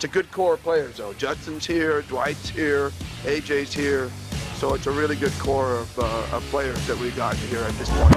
it's a good core of players, though. Justin's here, Dwight's here, AJ's here. So it's a really good core of players that we got here at this point.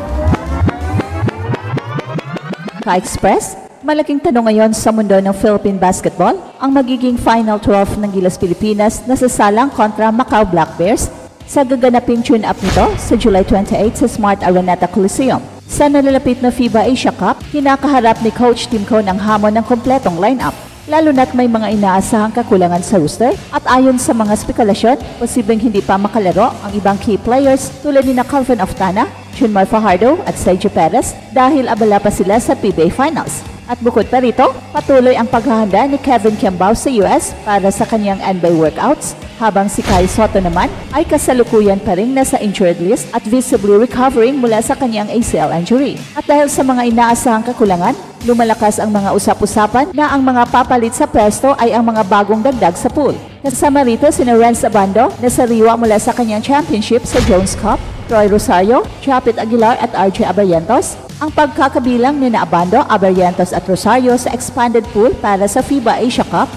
Ka-Express, malaking tanong ngayon sa mundo ng Philippine basketball, ang magiging Final 12 ng Gilas Pilipinas na sasalang kontra Macau Black Bears sa gaganaping tune-up nito sa July 28 sa Smart Araneta Coliseum. Sa nalalapit na FIBA Asia Cup, kinakaharap ni Coach Tim Cone ang hamon ng kompletong lineup, lalo na't may mga inaasahang kakulangan sa roster at ayon sa mga spekulasyon, posibleng hindi pa makalaro ang ibang key players tulad ni Calvin Oftana, Junmar Fajardo at Sergio Perez dahil abala pa sila sa PBA Finals. At bukod pa rito, patuloy ang paghahanda ni Kevin Kiambao sa US para sa kanyang NBA workouts, habang si Kai Soto naman ay kasalukuyan pa rin nasa injured list at visibly recovering mula sa kanyang ACL injury. At dahil sa mga inaasahang kakulangan, lumalakas ang mga usap-usapan na ang mga papalit sa pwesto ay ang mga bagong dagdag sa pool. Kasama rito si Renz Abando na sariwa mula sa kanyang championship sa Jones Cup, Troy Rosario, Chapit Aguilar at RJ Abarrientos, ang pagkakabilang ni Abando, Abarrientos at Rosario sa expanded pool para sa FIBA Asia Cup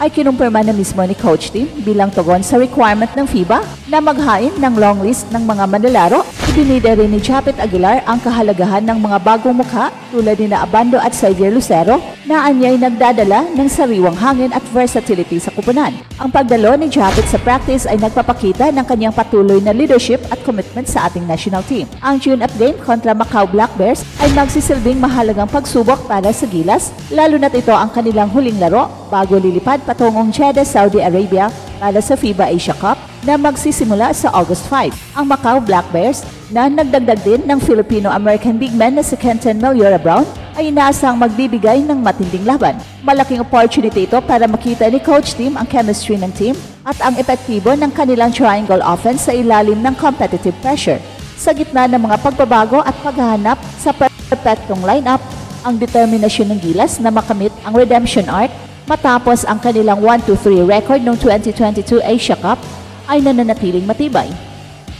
ay kinumpirma na mismo ni Coach Tim bilang tugon sa requirement ng FIBA na maghain ng long list ng mga manlalaro. Ibinida rin ni Chapit Aguilar ang kahalagahan ng mga bagong mukha tulad ni Abando at Xavier Lucero na anyay nagdadala ng sariwang hangin at versatility sa kupunan. Ang pagdalo ni Chapit sa practice ay nagpapakita ng kanyang patuloy na leadership at commitment sa ating national team. Ang tune-up game kontra Macau Black Bears ay magsisilbing mahalagang pagsubok para sa Gilas, lalo na't ito ang kanilang huling laro bago lilipad patungong Jeddah, Saudi Arabia para sa FIBA Asia Cup na magsisimula sa August 5. Ang Macau Black Bears na nagdagdag din ng Filipino-American big man na si Kenton Meliora Brown ay inaasang magbibigay ng matinding laban. Malaking opportunity ito para makita ni Coach Tim ang chemistry ng team at ang epektibo ng kanilang triangle offense sa ilalim ng competitive pressure. Sa gitna ng mga pagbabago at paghahanap sa perfectong lineup, ang determinasyon ng Gilas na makamit ang redemption arc matapos ang kanilang 1-2-3 record noong 2022 Asia Cup ay nananatiling matibay.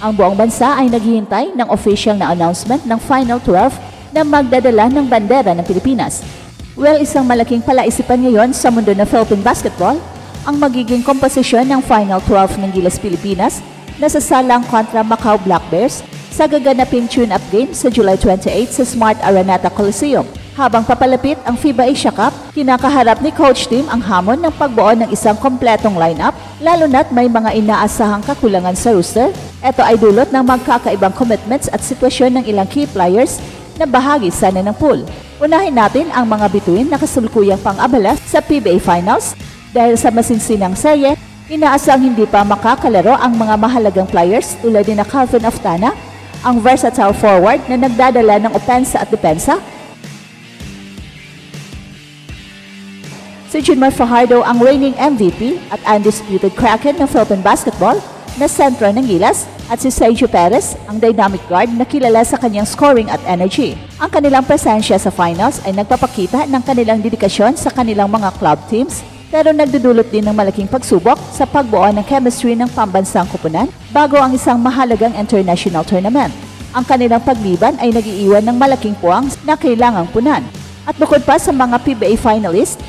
Ang buong bansa ay naghihintay ng official na announcement ng Final 12 na magdadala ng bandera ng Pilipinas. Well, isang malaking palaisipan ngayon sa mundo ng Philippine basketball ang magiging komposisyon ng Final 12 ng Gilas Pilipinas na sasalang kontra Macau Black Bears sa gaganaping tune-up game sa July 28 sa Smart Araneta Coliseum. Habang papalapit ang FIBA Asia Cup, kinakaharap ni Coach Tim ang hamon ng pagbuo ng isang kompletong lineup, lalo na't may mga inaasahang kakulangan sa roster. Ito ay dulot ng magkakaibang commitments at sitwasyon ng ilang key players na bahagi sana ng pool. Unahin natin ang mga bituin na kasulukuyang pang-abala sa PBA Finals. Dahil sa masinsinang serye, inaasahang hindi pa makakalaro ang mga mahalagang players tulad ni Calvin Oftana, ang versatile forward na nagdadala ng opensa at depensa, si Junmar Fajardo ang reigning MVP at undisputed Kraken ng Philippine basketball na sentro ng Gilas, at si Sergio Perez ang dynamic guard na kilala sa kanyang scoring at energy. Ang kanilang presensya sa finals ay nagpapakita ng kanilang dedikasyon sa kanilang mga club teams, pero nagdudulot din ng malaking pagsubok sa pagbuo ng chemistry ng pambansang kupunan bago ang isang mahalagang international tournament. Ang kanilang pagliban ay nag-iiwan ng malaking puwang na kailangang punan. At bukod pa sa mga PBA finalists,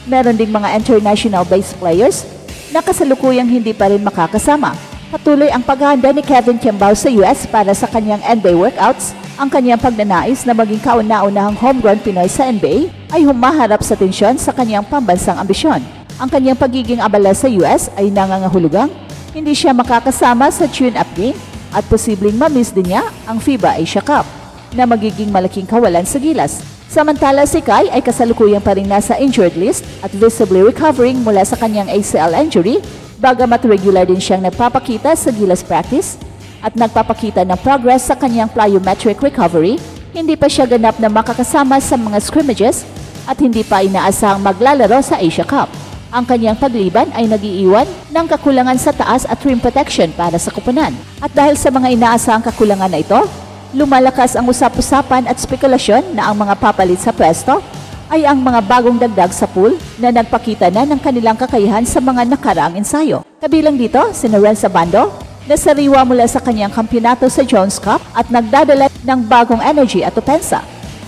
meron ding mga international-based players na kasalukuyang hindi pa rin makakasama. Patuloy ang paghahanda ni Kevin Kiambao sa US para sa kanyang NBA workouts. Ang kanyang pagnanais na maging kauna-unahang homegrown Pinoy sa NBA ay humaharap sa tensyon sa kanyang pambansang ambisyon. Ang kanyang pagiging abala sa US ay nangangahulugang hindi siya makakasama sa tune-up game at posibleng ma-miss din niya ang FIBA Asia Cup na magiging malaking kawalan sa Gilas. Samantala si Kai ay kasalukuyang pa rin nasa injured list at visibly recovering mula sa kanyang ACL injury, bagamat regular din siyang nagpapakita sa Gilas practice at nagpapakita ng progress sa kanyang plyometric recovery. Hindi pa siya ganap na makakasama sa mga scrimmages at hindi pa inaasahang maglalaro sa Asia Cup. Ang kanyang pagliban ay nag-iiwan ng kakulangan sa taas at rim protection para sa kupunan. At dahil sa mga inaasahang kakulangan na ito, lumalakas ang usap-usapan at spekulasyon na ang mga papalit sa pwesto ay ang mga bagong dagdag sa pool na nagpakita na ng kanilang kakayahan sa mga nakaraang ensayo. Kabilang dito si Renz Abando na sariwa mula sa kanyang kampyonato sa Jones Cup at nagdadala ng bagong energy at opensa.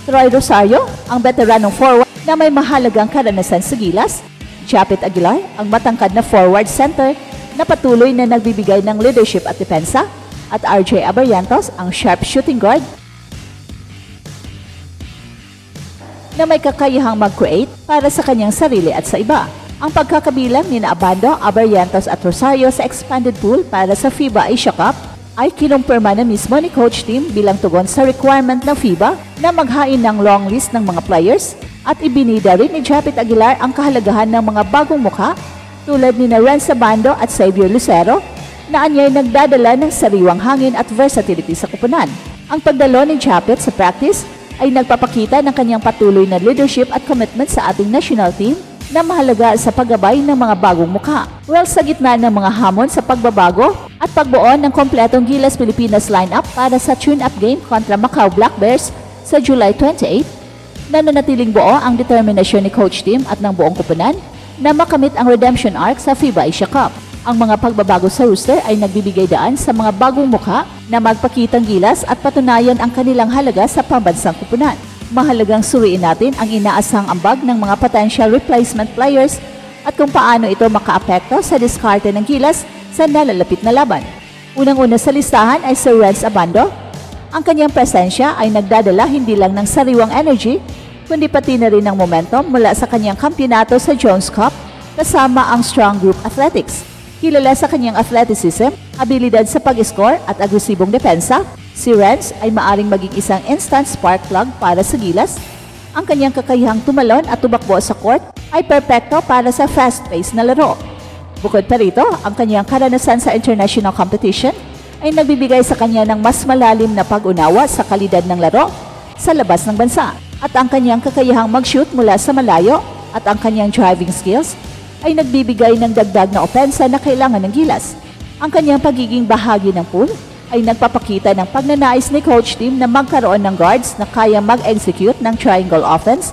Troy Rosario, ang veteranong forward na may mahalagang karanasan sa gilas, Japet Aguilar, ang matangkad na forward center na patuloy na nagbibigay ng leadership at depensa, at RJ Abarientos, ang sharp shooting guard na may kakayahang mag-create para sa kanyang sarili at sa iba. Ang pagkakabilang ni Abando, Abarientos at Rosario sa expanded pool para sa FIBA Asia Cup ay kinumpirma na mismo ni Coach Tim bilang tugon sa requirement ng FIBA na maghain ng long list ng mga players, at ibinida rin ni Japet Aguilar ang kahalagahan ng mga bagong mukha tulad ni Renz Abando at Xavier Lucero na anyay nagdadala ng sariwang hangin at versatility sa koponan. Ang pagdalo ni Japet sa practice ay nagpapakita ng kanyang patuloy na leadership at commitment sa ating national team na mahalaga sa paggabay ng mga bagong mukha. Well, sa gitna ng mga hamon sa pagbabago at pagbuo ng kompletong Gilas Pilipinas lineup para sa tune-up game kontra Macau Black Bears sa July 28, nananatiling buo ang determinasyon ni Coach Tim at ng buong koponan na makamit ang redemption arc sa FIBA Asia Cup. Ang mga pagbabago sa roster ay nagbibigay daan sa mga bagong mukha na magpakitang gilas at patunayan ang kanilang halaga sa pambansang koponan. Mahalagang suriin natin ang inaasahang ambag ng mga potential replacement players at kung paano ito makaapekto sa diskarte ng gilas sa nalalapit na laban. Unang-una sa listahan ay si Renz Abando. Ang kanyang presensya ay nagdadala hindi lang ng sariwang energy, kundi pati na rin ng momentum mula sa kanyang kampyonato sa Jones Cup kasama ang strong group athletics. Kilala sa kanyang athleticism, abilidad sa pag-score at agresibong depensa, si Renz ay maaring maging isang instant spark plug para sa gilas. Ang kanyang kakayahang tumalon at tumakbo sa court ay perpekto para sa fast-paced na laro. Bukod pa rito, ang kanyang karanasan sa international competition ay nagbibigay sa kanya ng mas malalim na pag-unawa sa kalidad ng laro sa labas ng bansa. At ang kanyang kakayahang mag-shoot mula sa malayo at ang kanyang driving skills ay nagbibigay ng dagdag na opensa na kailangan ng gilas. Ang kanyang pagiging bahagi ng pool ay nagpapakita ng pagnanais ni Coach Tim na magkaroon ng guards na kaya mag-execute ng triangle offense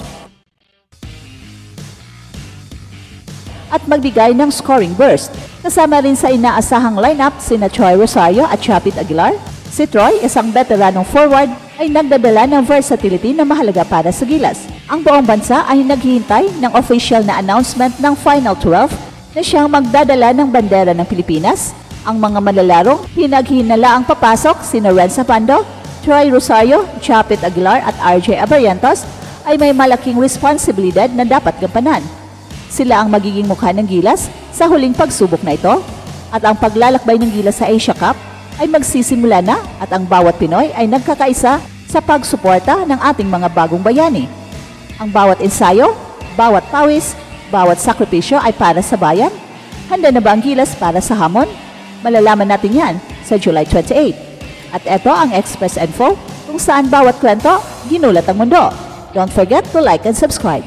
at magbigay ng scoring burst. Kasama rin sa inaasahang lineup sina Troy Rosario at Japet Aguilar. Si Troy, isang veteranong forward, ay nagdadala ng versatility na mahalaga para sa gilas. Ang buong bansa ay naghihintay ng official na announcement ng Final 12 na siyang magdadala ng bandera ng Pilipinas. Ang mga manlalarong pinaghinala ang papasok sina Renz Abando, Troy Rosario, Japet Aguilar at RJ Abarientos ay may malaking responsibilidad na dapat gampanan. Sila ang magiging mukha ng gilas sa huling pagsubok na ito, at ang paglalakbay ng gilas sa Asia Cup ay magsisimula na, at ang bawat Pinoy ay nagkakaisa sa pagsuporta ng ating mga bagong bayani. Ang bawat ensayo, bawat pawis, bawat sakripisyo ay para sa bayan. Handa na ba ang gilas para sa hamon? Malalaman natin yan sa July 28. At ito ang Express Info kung saan bawat kwento ginulat ang mundo. Don't forget to like and subscribe.